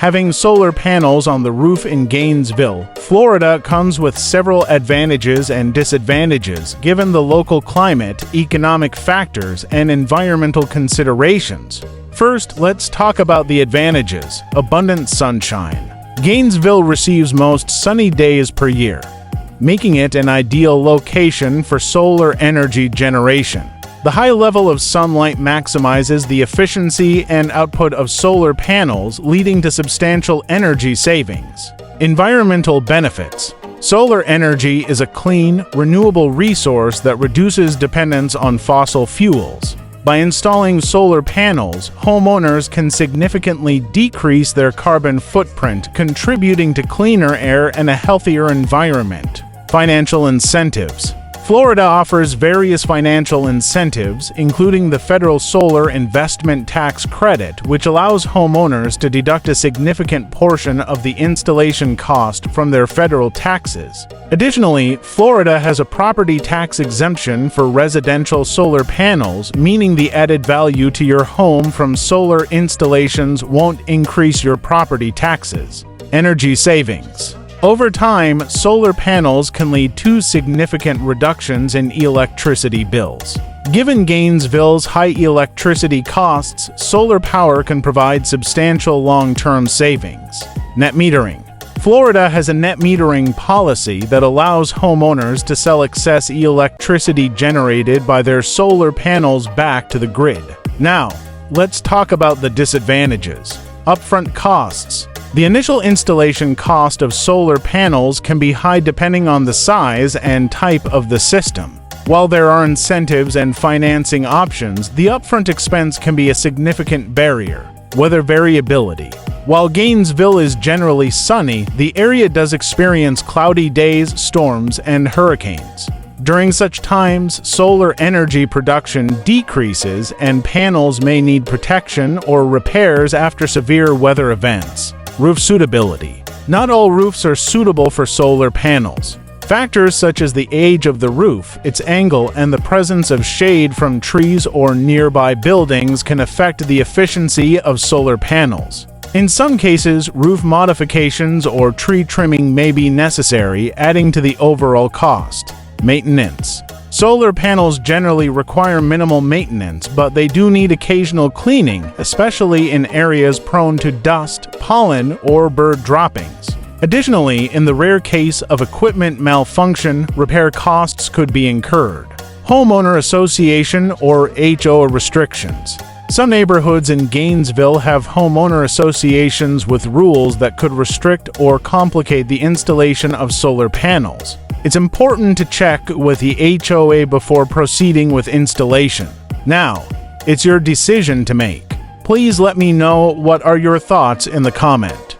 Having solar panels on the roof in Gainesville, Florida comes with several advantages and disadvantages given the local climate, economic factors, and environmental considerations. First, let's talk about the advantages. Abundant sunshine. Gainesville receives most sunny days per year, making it an ideal location for solar energy generation. The high level of sunlight maximizes the efficiency and output of solar panels, leading to substantial energy savings. Environmental benefits. Solar energy is a clean, renewable resource that reduces dependence on fossil fuels. By installing solar panels, homeowners can significantly decrease their carbon footprint, contributing to cleaner air and a healthier environment. Financial incentives. Florida offers various financial incentives, including the federal Solar Investment Tax Credit, which allows homeowners to deduct a significant portion of the installation cost from their federal taxes. Additionally, Florida has a property tax exemption for residential solar panels, meaning the added value to your home from solar installations won't increase your property taxes. Energy savings. Over time, solar panels can lead to significant reductions in electricity bills. Given Gainesville's high electricity costs, solar power can provide substantial long-term savings. Net metering. Florida has a net metering policy that allows homeowners to sell excess electricity generated by their solar panels back to the grid. Now, let's talk about the disadvantages. Upfront costs. The initial installation cost of solar panels can be high depending on the size and type of the system. While there are incentives and financing options, the upfront expense can be a significant barrier. Weather variability. While Gainesville is generally sunny, the area does experience cloudy days, storms, and hurricanes. During such times, solar energy production decreases and panels may need protection or repairs after severe weather events. Roof suitability. Not all roofs are suitable for solar panels. Factors such as the age of the roof, its angle, and the presence of shade from trees or nearby buildings can affect the efficiency of solar panels. In some cases, roof modifications or tree trimming may be necessary, adding to the overall cost. Maintenance. Solar panels generally require minimal maintenance, but they do need occasional cleaning, especially in areas prone to dust, pollen, or bird droppings. Additionally, in the rare case of equipment malfunction, repair costs could be incurred. Homeowner association or HOA restrictions. Some neighborhoods in Gainesville have homeowner associations with rules that could restrict or complicate the installation of solar panels. It's important to check with the HOA before proceeding with installation. Now, it's your decision to make. Please let me know what are your thoughts in the comment.